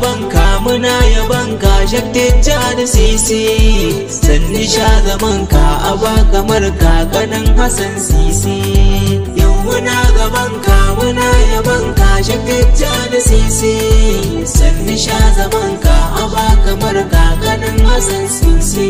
gabanka muna yabanka shakticca da sisi sanni sha zamanka a baka marka kanan Hassan Sisi yau muna gabanka muna yabanka shakticca da sisi sanni sha zamanka a baka marka kanan Hassan Sisi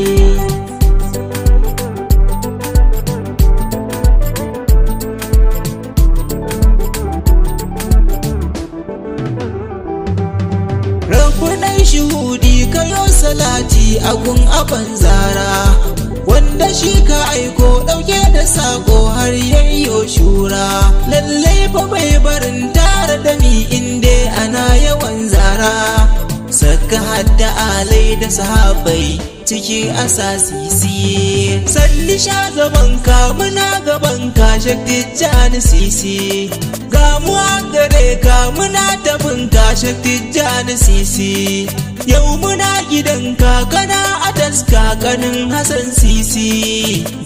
Rabbunan shuhudi kayo salati a gun aban zara wanda shi ka aiko dauke da sako har yayyo shura lallai fa bai barin tare da ni inda ana yawan zara saka hadda alai da sahabbai ciki asasisi salli sha gabanka muna gabanka shakticca da sisi ga mu gare ka muna tabinka shakticca da sisi yau muna gidanka kana a taska kanin Hassan Sisi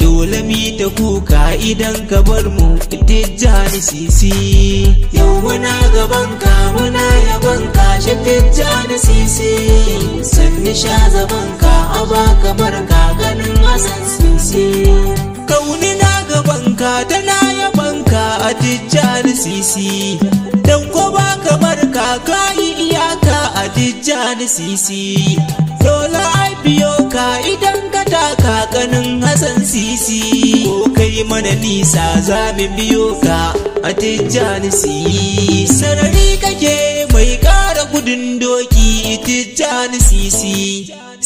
dole mi ta kuka idan ka bar mu Tijja da Sisi yau muna gabanka muna yabanka shakticca da Sisi sanni sha zabanka a baka marka ganin Hassan Sisi kauni na gabanka tana yabanka a Tijja da Sisi dan ko baka marka kai iyaka a Tijja da Sisi dole ai biyo ka idan ka taka kanin Hassan Sisi ko kai mana nisa za mu biyo ka a Tijja da Sisi sarari kake mai kara gudun doki Tijja da Sisi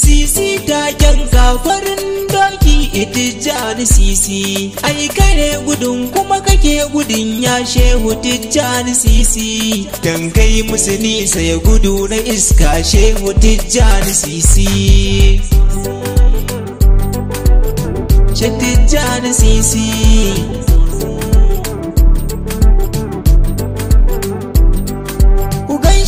Sisi taken kafarin doki Tijja da Sisi ai kare gudun kuma kake gudun ya shehu Tijja da Sisi dan kai musu nisa ya gudu na iska shehu Tijja da Sisi Tijja da Sisi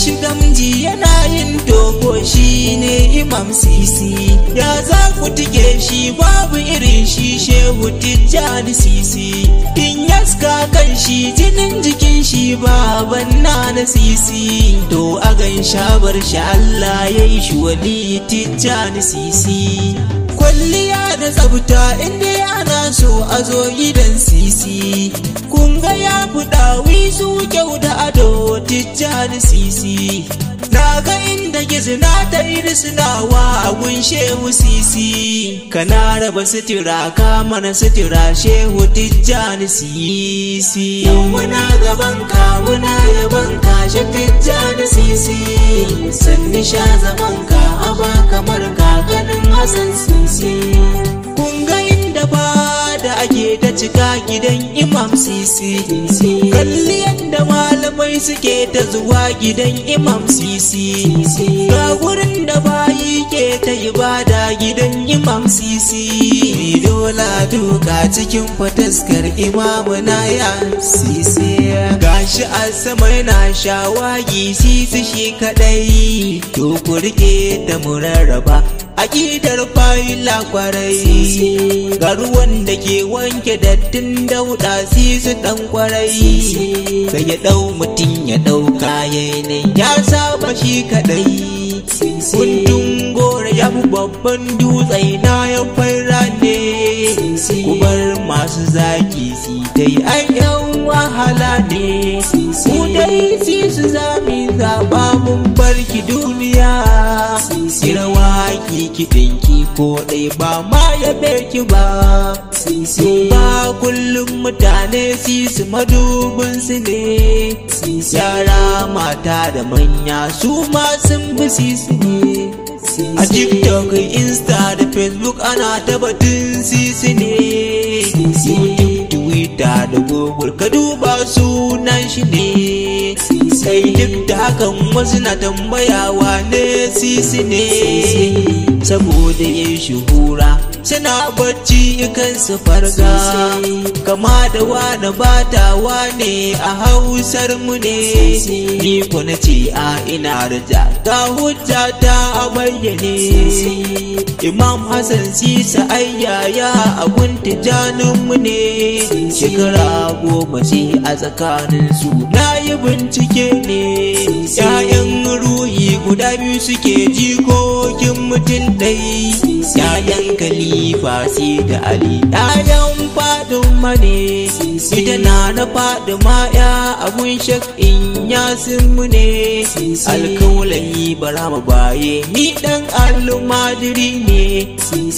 shi gamji yana yin dogo shi ne Imam Sisi ya za ku tige shi babu irin shi shehu Tijja da Sisi in yaska kan shi jinin jikin shi baban na Sisi to a gan shabar shi Allah ya yi shi wali Tijja da Sisi kwalliya da tsabta inda ana so a zo gidan Sisi kun ga ya fudawi su kyau da ado Tijja da Sisi na ga inda gizina ta iri sinawa a gun shehu Sisi kana raba sutura ka mana sutura shehu Tijja da Sisi yau muna gabanka muna yabanka shi Tijja da Sisi sanni sha zamanka a baka marka ganin Hassan Sisi kun ga inda ba da ake ta cika gidan Imam Sisi kalli yadda malamai suke ta zuwa gidan Imam Sisi ga wurin da bayi ke ta ibada gidan Imam Sisi dola duka cikin fataskar imamu na ya Sisi gashi a sama yana shawagi Sisi shi kadai to ku rike da murarraba aƙidar fayila kwarai ga ruwan da ke wanke dattin dauda Sisi dan kwarai sai ya dau mutum ya dauka yayin ya saba shi kadai kuntun gore ya fi babban dutse na ya fara ne ku bar masu zaki si dai ai yan wahala ne ku dai Sisi zami zaba mun barki duniya rawa kiɗinki ko ɗai ba ma ya ki ba ba kullum mutane Sisi madubin su ne yara mata da manya su ma sun bi Sisi ne a TikTok, Insta da Facebook ana tabbatin Sisi ne YouTube, Twitter da Google ka duba sunan shi ne sai duk da hakan wasu na tambayawa ne Sisi ne saboda ya shuhura suna bacci kan su farga kama da wane batawa ne a hausar mu ne ni ko na ce a ina da ga hujja ta a bayyane Imam Hassan Sisa ayyaya abun tijanin mu ne shekara 10 ce a tsakanin su na yi bincike ne ƴaƴan ruhi guda biyu suke jikokin mutum ɗai ƴaƴan Khalifa sai da Ali ƴaƴan Faduma ne ita na Faduma ya abun shak'in yasin mu ne alkaulayi barama baye ni dan almadiri ne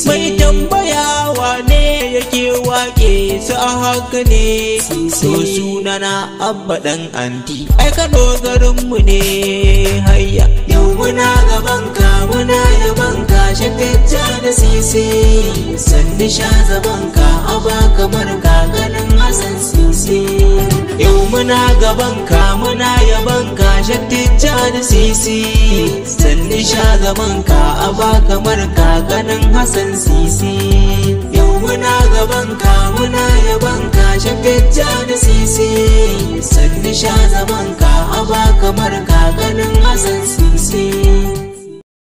mai tambayawa ne yake wake su a haka ne so sunana Abba dan anti ai Kano garin mu ne hayya yau muna gaban ka muna yaban ka shakacca da sisi sanni sha zaban ka aba kamar kakanin Hassan Sisi yau muna gaban ka muna yaban ka shakacca da sisi sanni sha zaban ka aba kamar kakanin Hassan Sisi yau muna gaban ka muna yaban ka shakacca da sisi sanni sha zaban ka aba kamar